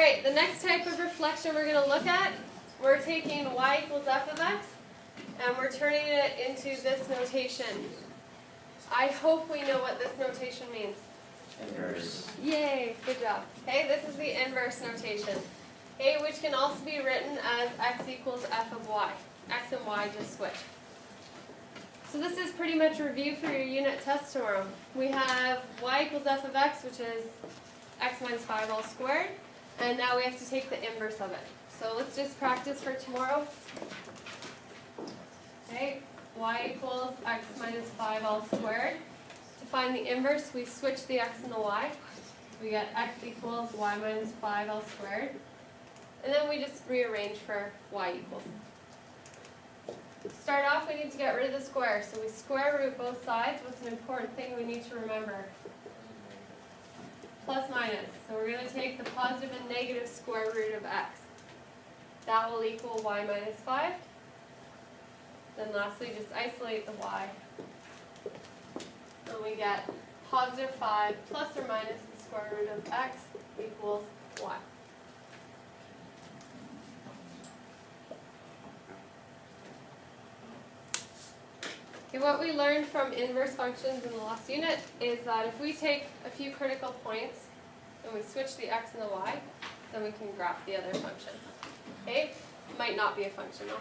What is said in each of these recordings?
Alright, the next type of reflection we're going to look at, we're taking y equals f of x, and we're turning it into this notation. I hope we know what this notation means. Inverse. Yay, good job. Okay, this is the inverse notation. Okay, which can also be written as x equals f of y. X and y just switch. So this is pretty much a review for your unit test tomorrow. We have y equals f of x, which is x minus 5 all squared. And now we have to take the inverse of it. So let's just practice for tomorrow. Okay, y equals x minus 5 all squared. To find the inverse, we switch the x and the y. We get x equals y minus 5 all squared. And then we just rearrange for y equals. To start off, we need to get rid of the square. So we square root both sides. What's an important thing we need to remember? Plus minus. So we're going to take the positive and negative square root of x. That will equal y minus 5. Then lastly, just isolate the y. And we get positive 5 plus or minus the square root of x equals y. Okay, what we learned from inverse functions in the last unit is that if we take a few critical points and we switch the x and the y, then we can graph the other function. Okay? It might not be a function though.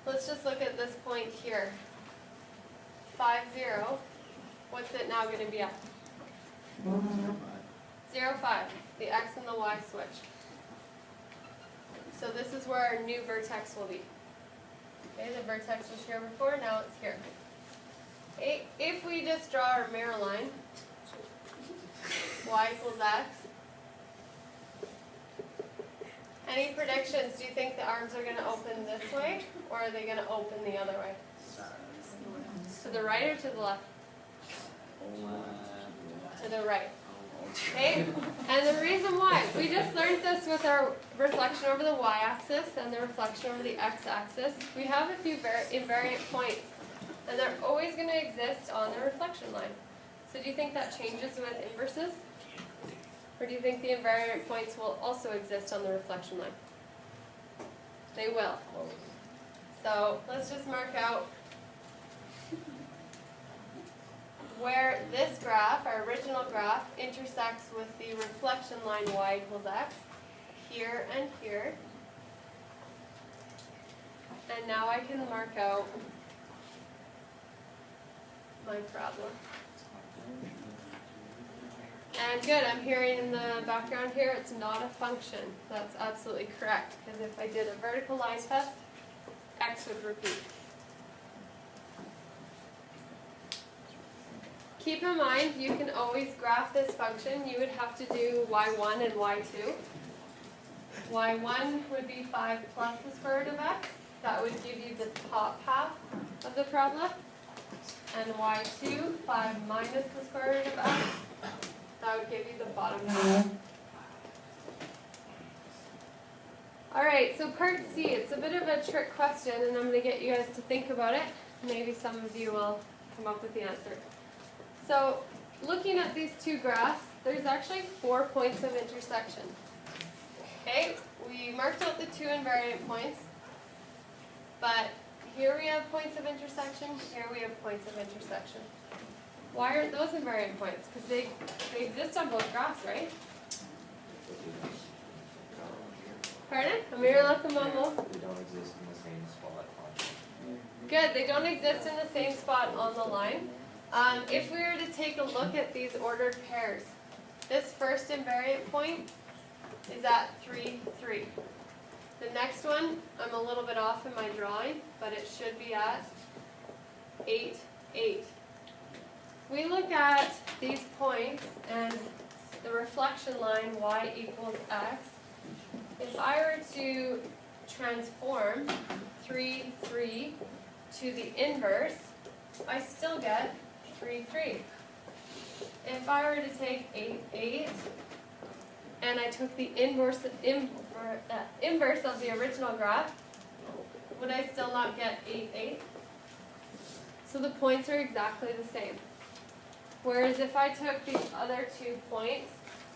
Let's just look at this point here. 5, 0. What's it now going to be at? 0, 5. The x and the y switch. So this is where our new vertex will be. Okay, the vertex was here before, now it's here. Okay, if we just draw our mirror line, y equals x. Any predictions? Do you think the arms are going to open this way, or are they going to open the other way? To the right or to the left? To the right. Okay? And the reason why, we just learned this with our reflection over the y-axis and the reflection over the x-axis. We have a few invariant points, and they're always going to exist on the reflection line. So do you think that changes with inverses? Or do you think the invariant points will also exist on the reflection line? They will. So let's just mark out where this graph, our original graph, intersects with the reflection line y equals x, here and here. And now I can mark out my problem. And good, I'm hearing in the background here, it's not a function. That's absolutely correct, because if I did a vertical line test, x would repeat. Keep in mind, you can always graph this function. You would have to do y1 and y2. y1 would be 5 plus the square root of x. That would give you the top half of the parabola. And y2, 5 minus the square root of x. That would give you the bottom half. Alright, so part C, it's a bit of a trick question, and I'm going to get you guys to think about it. Maybe some of you will come up with the answer. So, looking at these two graphs, there's actually 4 points of intersection. Okay, we marked out the 2 invariant points, but here we have points of intersection, here we have points of intersection. Why aren't those invariant points? Because they exist on both graphs, right? Pardon? Amir, let them mumble. They don't exist in the same spot. Good, they don't exist in the same spot on the line. If we were to take a look at these ordered pairs, this first invariant point is at 3, 3. The next one, I'm a little bit off in my drawing, but it should be at 8, 8. We look at these points and the reflection line y equals x. If I were to transform 3, 3 to the inverse, I still get 3, 3. If I were to take 8, 8, and I took the inverse of the original graph, would I still not get 8, 8? So the points are exactly the same. Whereas if I took these other 2 points,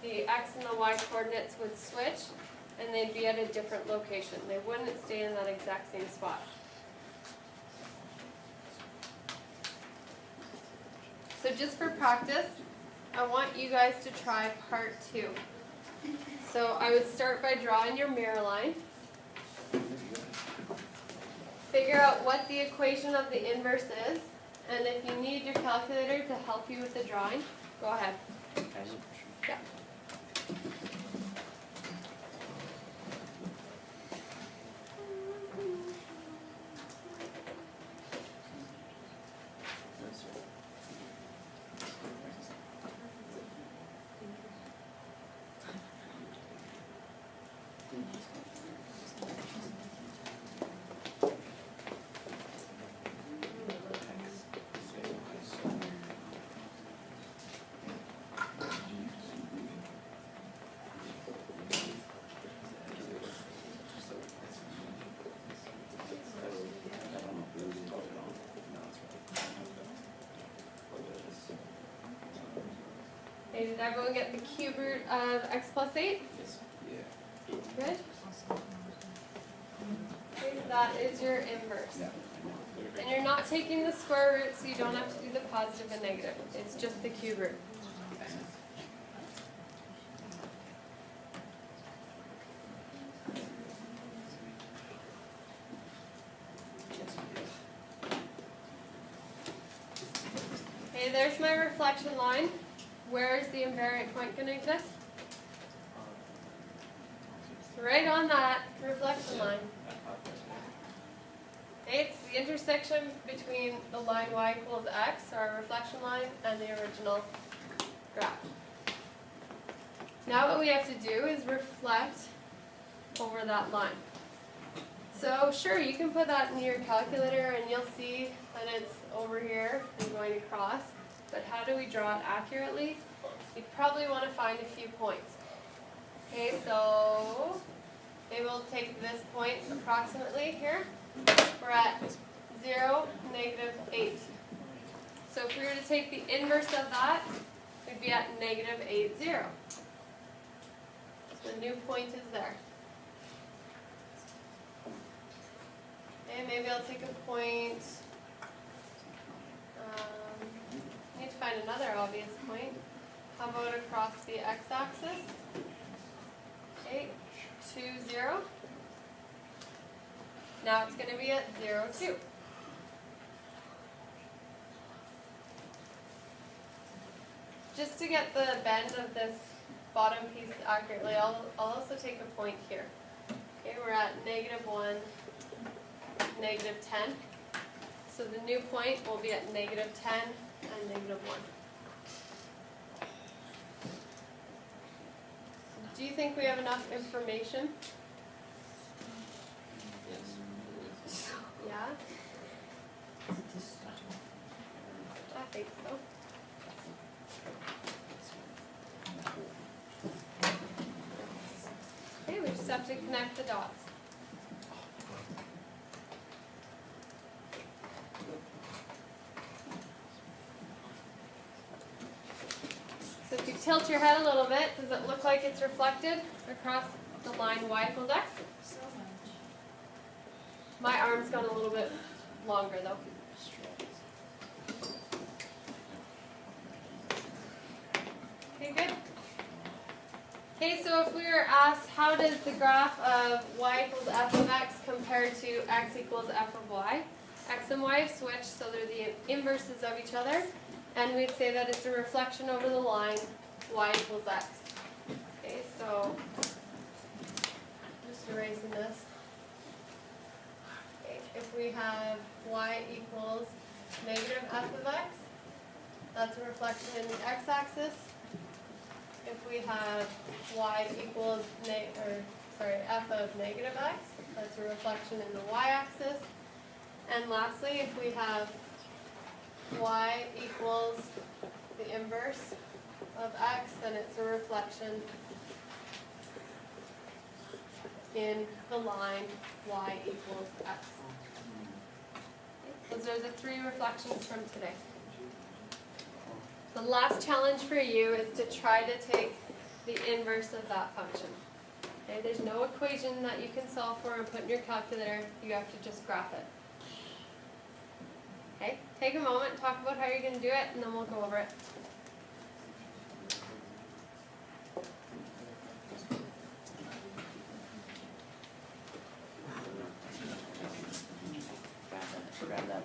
the x and the y coordinates would switch, and they'd be at a different location. They wouldn't stay in that exact same spot. So just for practice, I want you guys to try part 2. So I would start by drawing your mirror line. Figure out what the equation of the inverse is, and if you need your calculator to help you with the drawing, go ahead. Yeah. Okay, did everyone get the cube root of x plus 8? Good? Okay, that is your inverse. And you're not taking the square root, so you don't have to do the positive and negative. It's just the cube root. Okay, there's my reflection line. Where is the invariant point going to exist? Right on that reflection line. Okay, it's the intersection between the line y equals x, our reflection line, and the original graph. Now what we have to do is reflect over that line. So sure, you can put that in your calculator and you'll see that it's over here and going across. But how do we draw it accurately? You probably want to find a few points. Okay, so maybe we'll take this point approximately here. We're at 0, -8. So if we were to take the inverse of that, we'd be at -8, 0. So the new point is there. And maybe I'll take a point. Need to find another obvious point. How about across the x-axis? Okay, 2, 0. Now it's going to be at 0, 2. Just to get the bend of this bottom piece accurately, I'll also take a point here. Okay, we're at -1, -10. So the new point will be at -10 and -1. Do you think we have enough information? Yeah? I think so. Okay, we just have to connect the dots. So if you tilt your head a little bit, does it look like it's reflected across the line y equals x? So much. My arm's gone a little bit longer though. Okay, good. Okay, so if we were asked how does the graph of y equals f of x compare to x equals f of y? X and y have switched, so they're the inverses of each other. And we'd say that it's a reflection over the line y equals x. Okay, so just erasing this. Okay, if we have y equals -f of x, that's a reflection in the x-axis. If we have y equals f of -x, that's a reflection in the y-axis. And lastly, if we have y equals the inverse of x, then it's a reflection in the line y equals x. Those are the 3 reflections from today. The last challenge for you is to try to take the inverse of that function. Okay, there's no equation that you can solve for and put in your calculator, you have to just graph it. Okay, take a moment, talk about how you're going to do it, and then we'll go over it. Grab that.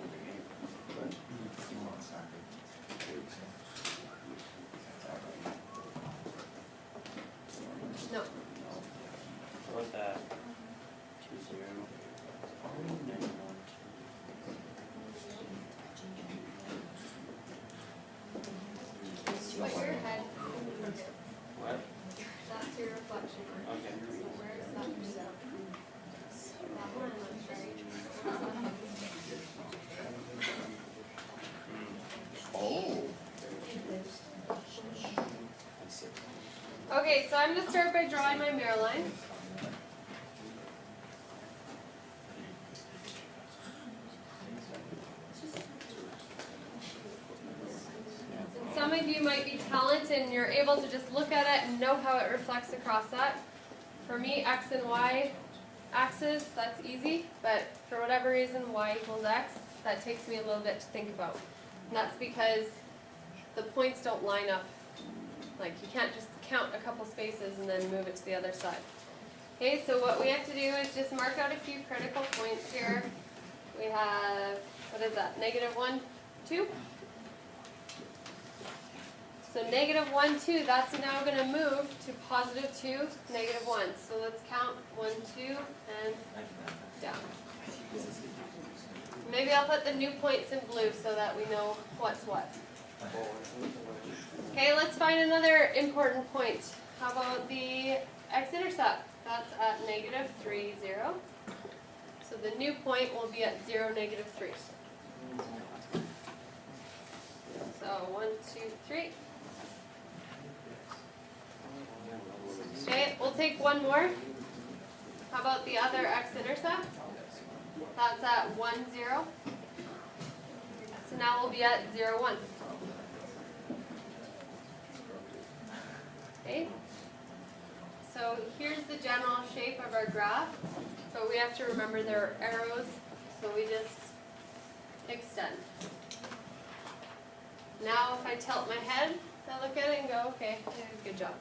No. What was that? 2, 0. Put your head, What? that's your reflection mark. Okay. So where is that? That one, I'm sorry. Oh. Okay, so I'm going to start by drawing my mirror line. And some of you might be talented and you're able to just look at it and know how it reflects across that. For me, X and Y axis, that's easy, but for whatever reason, Y equals X, that takes me a little bit to think about. And that's because the points don't line up. Like, you can't just count a couple spaces and then move it to the other side. Okay, so what we have to do is just mark out a few critical points here. We have, what is that, -1, 2? So -1, 2, that's now going to move to +2, -1. So let's count 1, 2, and down. Maybe I'll put the new points in blue so that we know what's what. Okay, let's find another important point. How about the x-intercept? That's at -3, 0. So the new point will be at 0, -3. So 1, 2, 3. Okay, we'll take one more. How about the other x-intercept? That's at 1, 0. So now we'll be at 0, 1. Okay. So here's the general shape of our graph, but we have to remember there are arrows, so we just extend. Now if I tilt my head, I look at it and go, okay, I did a good job.